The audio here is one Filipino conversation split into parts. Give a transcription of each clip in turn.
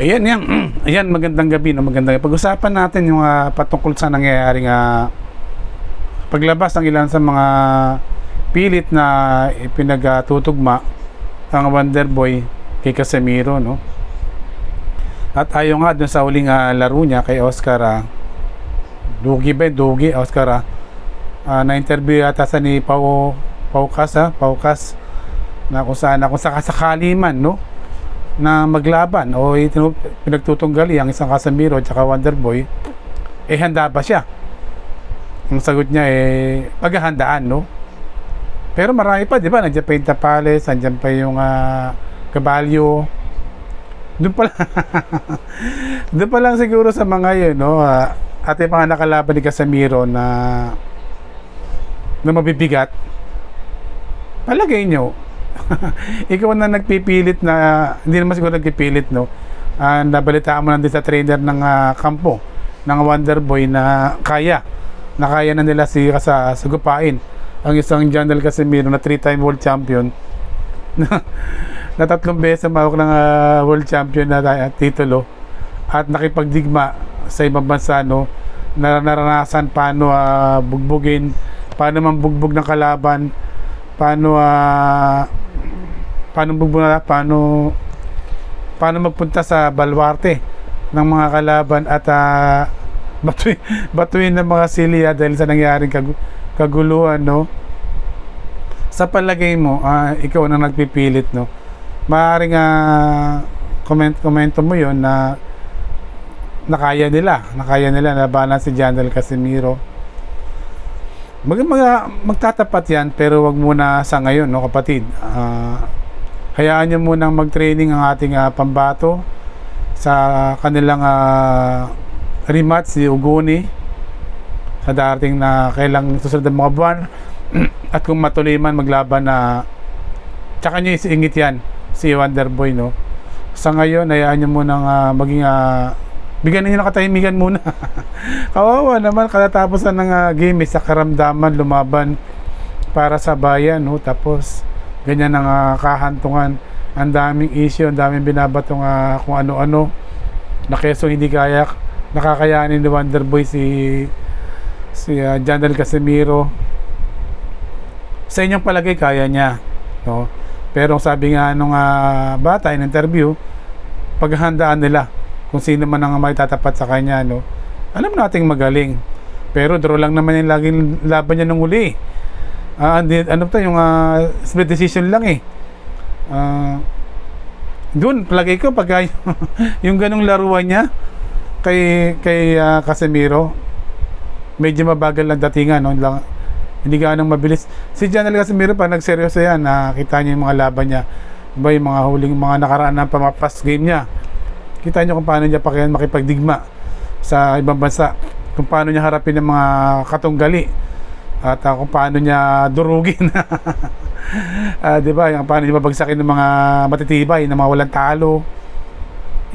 Ayan, yan. Ayan, magandang gabi, no? Magandang gabi. Pag-usapan natin yung patungkol sa nangyayaring paglabas ng ilan sa mga pilit na ipinagtutugma ang Wonder Boy kay Casemiro, no? At ayon nga dun sa huling laro niya kay Oscar, Dugi ba? Dugi, Oscar, na-interview yata sa ni Paukas na kung saan, kung sakasakali man, no? Na maglaban o pinagtutunggali ang isang Casemiro at saka Wonder Boy, handa ba siya? Ang sagot niya paghahandaan, no? Pero marami pa, di ba? Nandiyan pa yung Tapales, nandiyan pa yung Caballo. Doon pa lang doon pa lang siguro sa mga yun, no? At yung mga nakalaban ni Casemiro na mabibigat. Palagay nyo ikaw na nagpipilit na, hindi naman siguro nagpipilit, no? Nabalitaan mo lang din sa trainer ng kampo ng Wonder Boy na kaya na nila sa sagupain ang isang Jonel Casemiro na 3-time world champion na 3 beses mawak ng world champion na titulo at nakipagdigma sa ibang bansa, no? Naranasan paano bugbugin, paano mambugbog ng kalaban, paano magpunta sa balwarte ng mga kalaban at batuin ng mga silya dahil sa nangyaring kaguluhan, no? Sa palagay mo, ikaw na nagpipilit, no? Maaaring komento mo yon na nakaya nila labanan si Jonel Casemiro. Magtatapat yan, pero wag muna sa ngayon, no, kapatid. Hayaan nyo munang mag-training ang ating pambato sa kanilang rematch si Uguni sa darating na kailang susunod ng mga buwan. At kung matuloy man maglaban tsaka nyo isingit yan si Wonder Boy, no? Sa ngayon, hayaan nyo munang maging bigyan ninyo ng katahimikan muna. Kawawa naman, katatapos na ng game, sa karamdaman lumaban para sa bayan, no? Tapos ganyan ang kahantungan, ang daming issue, ang daming binabatong kung ano-ano na keso hindi nakakayanin ni Wonder Boy si Jonel Casemiro. Sa inyong palagay kaya niya, no? Pero sabi nga nung bata in interview, paghahandaan nila kung sino man ang may tatapat sa kanya, no? Alam nating magaling, pero draw lang naman yung laging laban niya nung uli. Yung split decision lang doon palagay ko pag yung ganong laruan niya kay Casemiro, medyo mabagal lang datingan, no? Hindi ganong mabilis si Jonel Casemiro. Pa nagseryoso yan, nakita niyo yung mga laban niya, diba, yung mga huling mga nakaraan na pamapas game niya. Kita niyo kung paano niya makipagdigma sa ibang bansa, kung paano niya harapin ng mga katunggali at kung paano niya durugin diba, yung paano niya babagsakin ng mga matitibay na mga walang talo.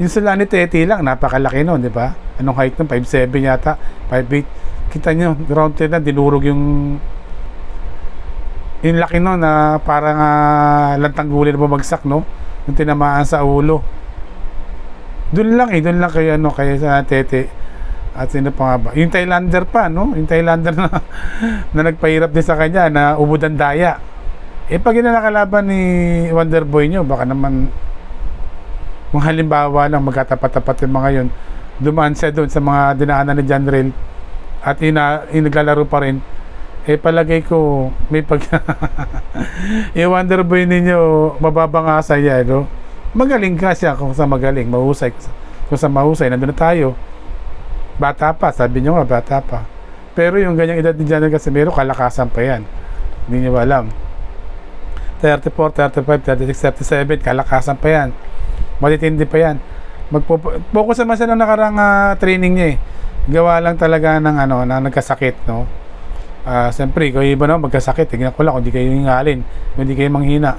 Yung sila ni Tete lang, napakalaki nun, diba? Anong height nun? 5'7 yata, 5'8. Kita niyo, round 10 na, dinurog yung laki nun na parang lantangguli na bumagsak, no? Yung tinamaan sa ulo. Doon lang kay sa Tete. At sino pa nga ba? Yung Thailander pa, no? Yung Thailander na nagpahirap din sa kanya, na ubod ang daya. Pag nakalaban ni Wonder Boy nyo, baka naman kung halimbawa lang magkatapat-tapat yung mga yun, dumaan siya doon sa mga dinaanan ni Jonel at naglalaro pa rin, palagay ko may yung Wonder Boy ninyo mababa nga sa iya, no? Magaling ka siya kung sa magaling, mahusay kung sa mahusay, nandun na tayo. Bata pa, sabi nyo nga, bata pa. Pero yung ganyang edad ni Jonel Casemiro, kalakasan pa yan. Hindi nyo ba alam? 34, 35, 36, 37, kalakasan pa yan. Matitindi pa yan. Focus naman siya ng nakarang training niya Gawa lang talaga ng na nagkasakit, no? Siyempre, kung iba naman magkasakit, tignan ko lang kung di kayo hingalin, kung di kayo manghina.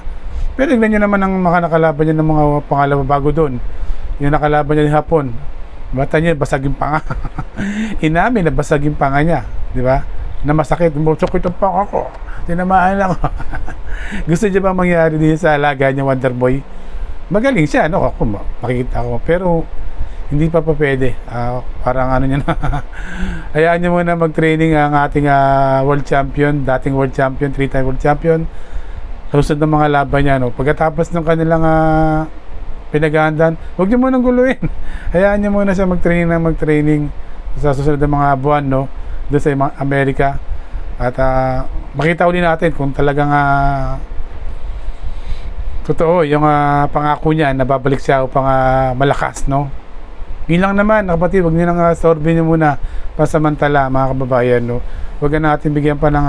Pero tignan nyo naman ang nakalaban niya ng mga pangalawa bago doon. Yung nakalaban niya ni Hapon, bata niya, basag yung panga. Inamin na basag yung panga niya, di ba? Na masakit, sakit ang panga ko, tinamaan ako. Gusto niya ba mangyari din sa alaga niya, Wonder Boy? Magaling siya, no? Ako, makikita ko. Pero hindi pa pwede. Parang ano niya na. Hayaan niyo muna mag-training ang ating world champion, dating world champion, 3-time world champion. Susunod ng mga laban niya, no. Pagkatapos ng kanilang pinaghahandaan, huwag niyo munang guluhin. Hayaan niyo muna siya mag-training sa susunod ng mga buwan, no, doon sa Amerika. At makita ulit natin kung talagang totoo yung pangako niya na babalik siya upang malakas, no. Yun lang naman, kapatid, huwag niyo nang sorbin niyo muna pasamantala, mga kababayan, no. Huwag natin bigyan pa ng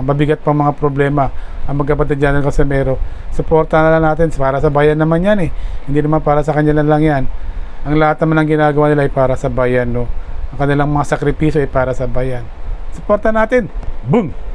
mabigat pang mga problema ang magkapatid dyan ng Casimero. Suporta na lang natin, para sa bayan naman yan eh. Hindi naman para sa kanya lang yan. Ang lahat naman ng ginagawa nila ay para sa bayan, no. Ang kanilang mga sakripisyo ay para sa bayan. Suporta natin. Boom!